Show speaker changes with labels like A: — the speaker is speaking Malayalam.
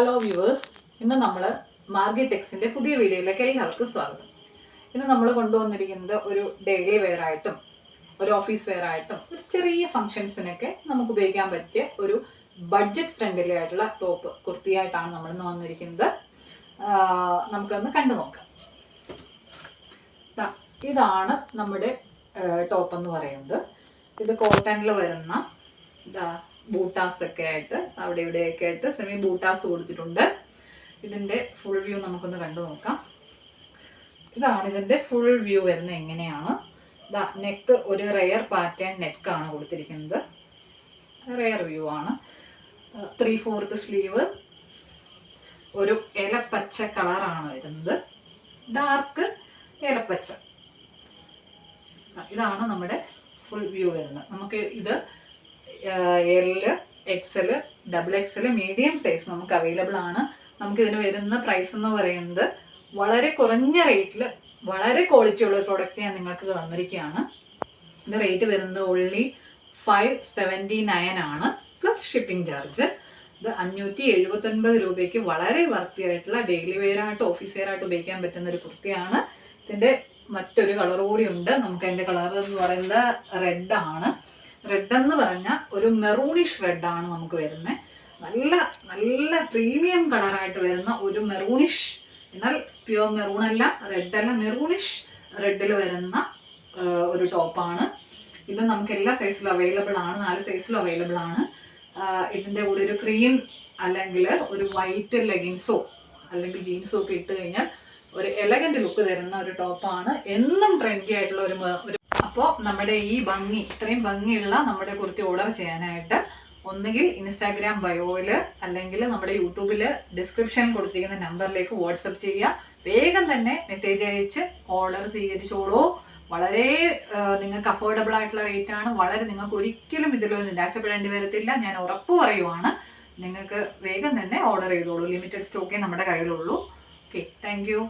A: ഹലോ വ്യൂവേഴ്സ്, ഇന്ന് നമ്മൾ മാർഗി ടെക്സിന്റെ പുതിയ വീഡിയോയിലേക്ക് എല്ലാവർക്കും സ്വാഗതം. ഇന്ന് നമ്മൾ കൊണ്ടുവന്നിരിക്കുന്നത് ഒരു ഡെയിലി വെയർ ആയിട്ടും ഒരു ഓഫീസ് വെയർ ആയിട്ടും ഒരു ചെറിയ ഫംഗ്ഷൻസിനൊക്കെ നമുക്ക് ഉപയോഗിക്കാൻ പറ്റിയ ഒരു ബഡ്ജറ്റ് ഫ്രണ്ട്ലി ആയിട്ടുള്ള ടോപ്പ് കുർത്തിയായിട്ടാണ് നമ്മൾ ഇന്ന് വന്നിരിക്കുന്നത്. നമുക്കൊന്ന് കണ്ടു നോക്കാം. ഇതാണ് നമ്മുടെ ടോപ്പ് എന്ന് പറയുന്നത്. ഇത് കോട്ടണിൽ വരുന്ന ബൂട്ടാസ് ഒക്കെ ആയിട്ട് അവിടെ ഇവിടെയൊക്കെ ആയിട്ട് സെമി ബൂട്ടാസ് കൊടുത്തിട്ടുണ്ട്. ഇതിൻ്റെ ഫുൾ വ്യൂ നമുക്കൊന്ന് കണ്ടു നോക്കാം. ഇതാണ് ഇതിൻ്റെ ഫുൾ വ്യൂ വരുന്നത്. എങ്ങനെയാണ് നെക്ക് ഒരു റെയർ പാറ്റേൺ നെക്കാണ് കൊടുത്തിരിക്കുന്നത്. റെയർ വ്യൂ ആണ്. 3/4 സ്ലീവ്, ഒരു ഇലപ്പച്ച കളറാണ് വരുന്നത്, ഡാർക്ക് ഇലപ്പച്ച. ഇതാണ് നമ്മുടെ ഫുൾ വ്യൂ വരുന്നത്. നമുക്ക് ഇത് L, XL, XXL, medium size നമുക്ക് അവൈലബിൾ ആണ്. നമുക്കിതിന് വരുന്ന പ്രൈസ് എന്ന് പറയുന്നത് വളരെ കുറഞ്ഞ റേറ്റിൽ വളരെ ക്വാളിറ്റി ഉള്ള പ്രോഡക്റ്റ് ഞാൻ നിങ്ങൾക്ക് തന്നിരിക്കുകയാണ്. ഇത് റേറ്റ് വരുന്നത് ഓൺലി 579 ആണ് പ്ലസ് ഷിപ്പിംഗ് ചാർജ്. ഇത് 579 രൂപയ്ക്ക് വളരെ വർത്തി ആയിട്ടുള്ള ഡെയിലി വെയർ ആയിട്ട് ഓഫീസ് വെയർ ആയിട്ട് ഉപയോഗിക്കാൻ പറ്റുന്ന ഒരു കുർത്തിയാണ്. ഇതിൻ്റെ മറ്റൊരു കളർ കൂടി ഉണ്ട്. നമുക്ക് അതിൻ്റെ കളർ എന്ന് പറയുന്നത് റെഡ് ആണ്. റെഡ് എന്ന് പറഞ്ഞാൽ ഒരു മെറൂണിഷ് റെഡാണ് നമുക്ക് വരുന്നത്. നല്ല നല്ല പ്രീമിയം കളറായിട്ട് വരുന്ന ഒരു മെറൂണിഷ്, എന്നാൽ പ്യുവർ മെറൂൺ അല്ല, റെഡ് അല്ല, മെറൂണിഷ് റെഡിൽ വരുന്ന ഒരു ടോപ്പാണ്. ഇത് നമുക്ക് എല്ലാ സൈസിലും അവൈലബിൾ ആണ്, 4 സൈസിലും അവൈലബിൾ ആണ്. ഇതിൻ്റെ കൂടെ ഒരു ക്രീം അല്ലെങ്കിൽ ഒരു വൈറ്റ് ലെഗിൻസോ അല്ലെങ്കിൽ ജീൻസോ ഒക്കെ ഇട്ട് കഴിഞ്ഞാൽ ഒരു എലഗന്റ് ലുക്ക് തരുന്ന ഒരു ടോപ്പാണ്. എന്നും ട്രെൻഡി ആയിട്ടുള്ള ഒരു. അപ്പോൾ നമ്മുടെ ഈ ഇത്രയും ഭംഗിയുള്ള നമ്മുടെ കുർത്തി ഓർഡർ ചെയ്യാനായിട്ട് ഒന്നുകിൽ ഇൻസ്റ്റാഗ്രാം ബയോയിൽ അല്ലെങ്കിൽ നമ്മുടെ യൂട്യൂബിൽ ഡിസ്ക്രിപ്ഷനിൽ കൊടുത്തിരിക്കുന്ന നമ്പറിലേക്ക് വാട്സപ്പ് ചെയ്യുക. വേഗം തന്നെ മെസ്സേജ് അയച്ച് ഓർഡർ സ്വീകരിച്ചോളൂ. വളരെ നിങ്ങൾക്ക് അഫോർഡബിൾ ആയിട്ടുള്ള റേറ്റ് ആണ്. വളരെ നിങ്ങൾക്ക് ഒരിക്കലും ഇതിലൊന്നും നിരാശപ്പെടേണ്ടി വരത്തില്ല, ഞാൻ ഉറപ്പ് പറയുവാണ്. നിങ്ങൾക്ക് വേഗം തന്നെ ഓർഡർ ചെയ്തോളൂ. ലിമിറ്റഡ് സ്റ്റോക്കേ നമ്മുടെ കയ്യിലുള്ളൂ. Okay, thank you.